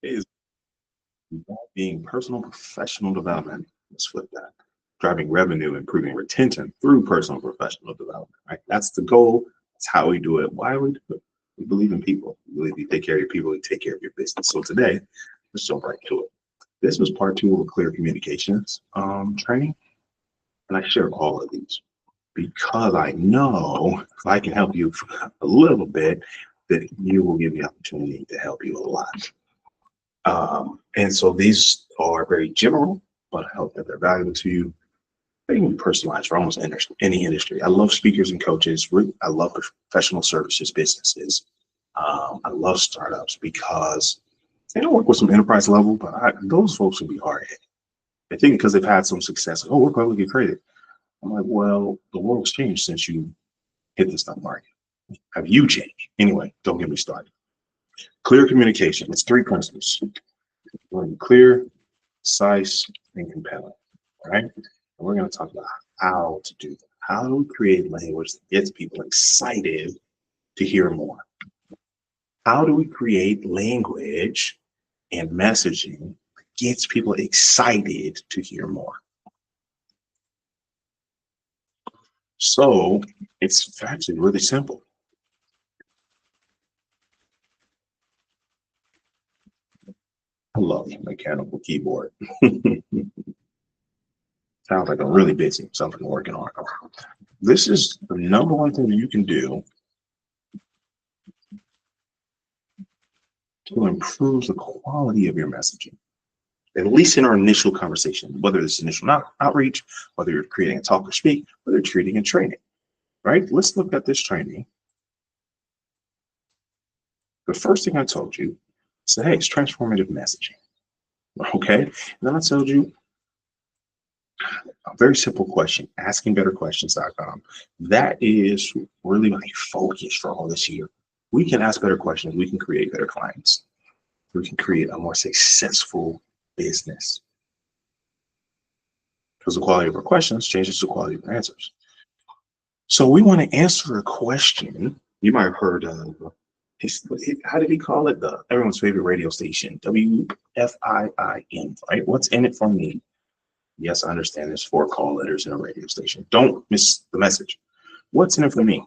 is being personal professional development. Let's flip that. Driving revenue, improving retention through personal professional development. Right? That's the goal. That's how we do it. Why do we do it? We believe in people. We believe you take care of your people, you take care of your business. So today, let's jump right to it. This was part 2 of a clear communications training, and I share all of these because I know if I can help you a little bit, that you will give me the opportunity to help you a lot. And so these are very general, but I hope that they're valuable to you. They can be personalized for almost any industry. I love speakers and coaches. I love professional services businesses. I love startups because they don't work with some enterprise level, but those folks would be hard hit. I think because they've had some success. Oh, we're publicly traded. I'm like, well, the world's changed since you hit the stock market. Have you changed? Anyway, don't get me started. Clear communication. It's 3 principles. Clear, concise, and compelling. All right? And we're going to talk about how to do that. How do we create language that gets people excited to hear more? How do we create language and messaging that gets people excited to hear more? So it's actually really simple. I love mechanical keyboard. Sounds like I'm really busy, something I'm working on. This is the number one thing that you can do to improve the quality of your messaging, at least in our initial conversation, whether it's initial outreach, whether you're creating a talk or speak, whether you're treating a training, right? Let's look at this training. The first thing I told you is that, hey, it's transformative messaging, okay? And then I told you a very simple question, askingbetterquestions.com. That is really my focus for all this year. We can ask better questions. We can create better clients. We can create a more successful business. Because the quality of our questions changes the quality of our answers. So we want to answer a question. You might have heard of, how did he call it? Everyone's favorite radio station, WFIIN, right? What's in it for me? Yes, I understand there's 4 call letters in a radio station. Don't miss the message. What's in it for me?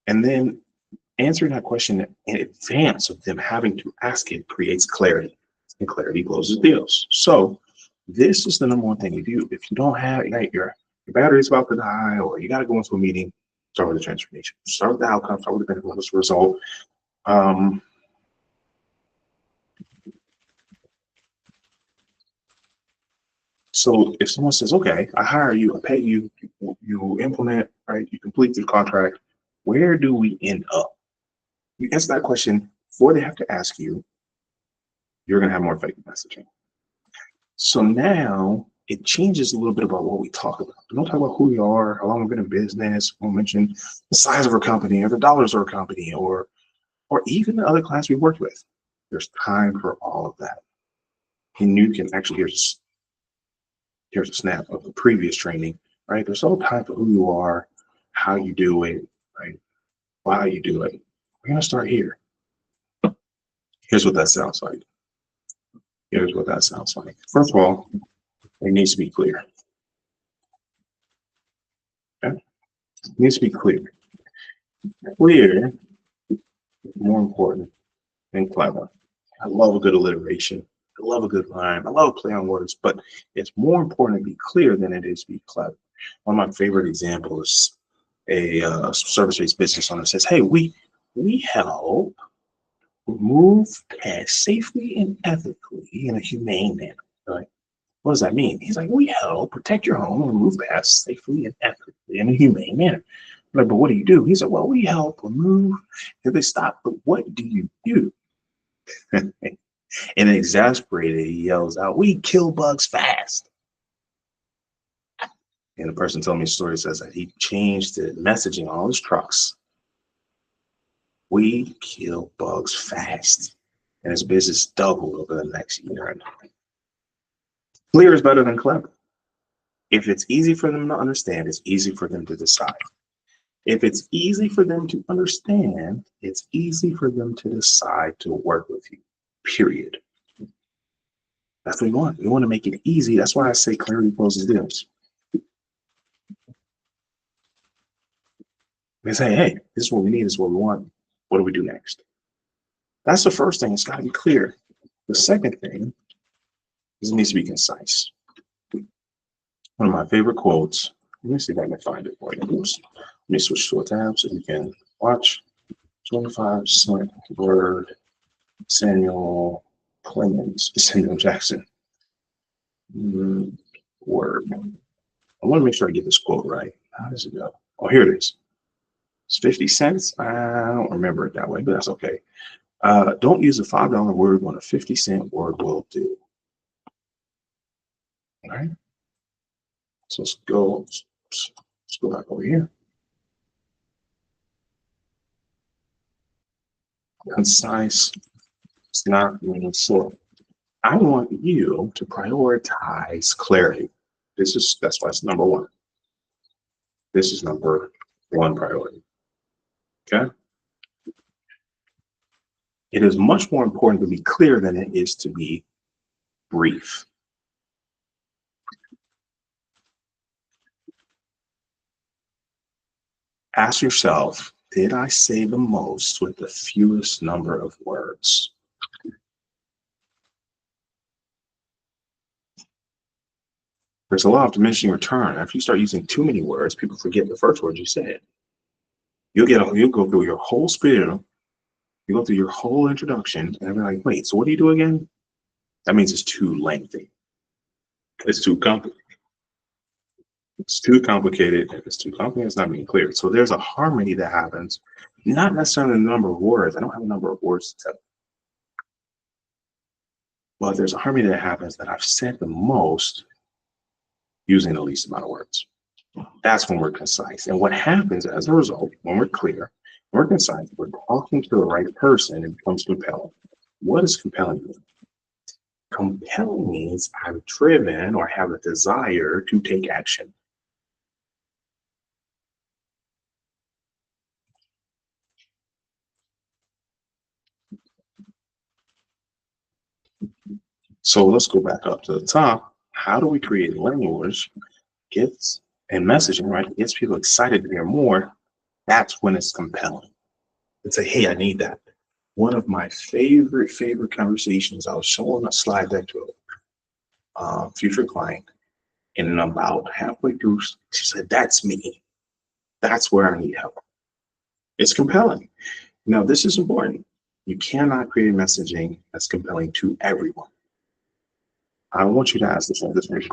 And then answering that question in advance of them having to ask it creates clarity, and clarity closes deals. So this is the number one thing you do. If you don't have, your battery's about to die, or you got to go into a meeting, start with the transformation. Start with the outcome, start with the benefit, what's the result. So if someone says, okay, I hire you, I pay you, you implement, right, you complete the contract, where do we end up? You answer that question before they have to ask you, you're going to have more effective messaging. So now it changes a little bit about what we talk about. We don't talk about who we are, how long we've been in business. We'll mention the size of our company or the dollars of our company or even the other clients we worked with. There's time for all of that. And you can actually, here's a snap of the previous training, right? There's no time for who you are, how you do it, right? Why you do it. We're going to start here. Here's what that sounds like. Here's what that sounds like. First of all, it needs to be clear. Okay? It needs to be clear. Clear is more important than clever. I love a good alliteration. I love a good rhyme. I love play on words, but it's more important to be clear than it is to be clever. One of my favorite examples is a service-based business owner says, hey, we help move past safely and ethically in a humane manner. Right? What does that mean? He's like, we help protect your home and move past safely and ethically in a humane manner. I'm like, but what do you do? He said, well, we help remove if they stop, but what do you do? And exasperated, he yells out, we kill bugs fast. And the person telling me the story says that he changed the messaging on all his trucks. We kill bugs fast. And his business doubled over the next year. Clear is better than clever. If it's easy for them to understand, it's easy for them to decide. If it's easy for them to understand, it's easy for them to decide to work with you, period. That's what we want. We want to make it easy. That's why I say clarity closes deals. They say, hey, this is what we need, this is what we want. What do we do next? That's the first thing. It's got to be clear. The second thing is it needs to be concise. One of my favorite quotes. Let me see if I can find it for you. Oops. Let me switch to a tab so you can watch. 25% word Samuel Clemens, Samuel Jackson. Word. I want to make sure I get this quote right. How does it go? Oh, here it is. It's 50 cents. I don't remember it that way, but that's okay. Don't use a $5 word when a 50-cent word will do. All right. So let's go back over here. Concise. It's not meaning slow. I want you to prioritize clarity. That's why it's number one. This is number one priority. Okay. It is much more important to be clear than it is to be brief. Ask yourself, did I say the most with the fewest number of words? There's a law of diminishing return. After you start using too many words, people forget the first word you said. You'll go through your whole spiel, you go through your whole introduction, and they're like, wait, so what do you do again? That means it's too lengthy. It's too complicated. It's too complicated. If it's too complicated, it's not being clear. So there's a harmony that happens, not necessarily the number of words. I don't have a number of words to tell. But there's a harmony that happens that I've said the most using the least amount of words. That's when we're concise. And what happens as a result, when we're clear, we're concise, we're talking to the right person, it becomes compelling. What does compelling mean? Compelling means I'm driven or have a desire to take action. So let's go back up to the top. How do we create language, gets and messaging, right? It gets people excited to hear more. That's when it's compelling. It's like, hey, I need that. One of my favorite conversations, I was showing a slide deck to a future client, and about halfway through, she said, that's me. That's where I need help. It's compelling. Now, this is important. You cannot create messaging that's compelling to everyone. I want you to ask this question.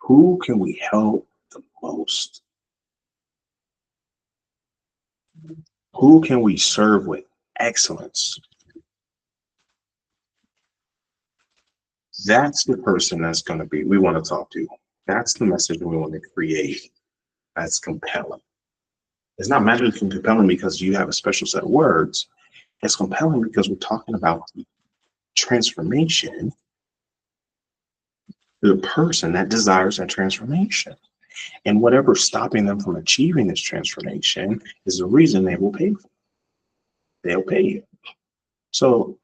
Who can we help the most? Who can we serve with excellence? That's the person that's going to be, we want to talk to. That's the message we want to create. That's compelling. It's not magically compelling because you have a special set of words. It's compelling because we're talking about transformation. The person that desires that transformation. And whatever's stopping them from achieving this transformation is the reason they will pay for it. They'll pay you. So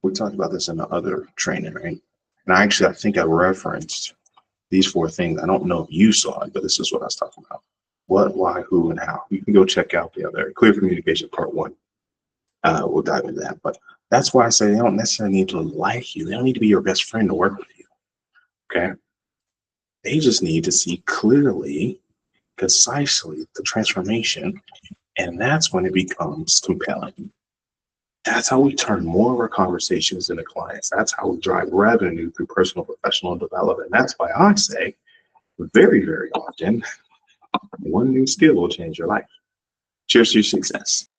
we talked about this in the other training, right? And I think I referenced these four things. I don't know if you saw it, but this is what I was talking about. What, why, who, and how. You can go check out the other clear communication part one. We'll dive into that. But that's why I say they don't necessarily need to like you. They don't need to be your best friend to work with you. Okay. They just need to see clearly, concisely the transformation. And that's when it becomes compelling. That's how we turn more of our conversations into clients. That's how we drive revenue through personal professional development. That's why I say very, very often, one new skill will change your life. Cheers to your success.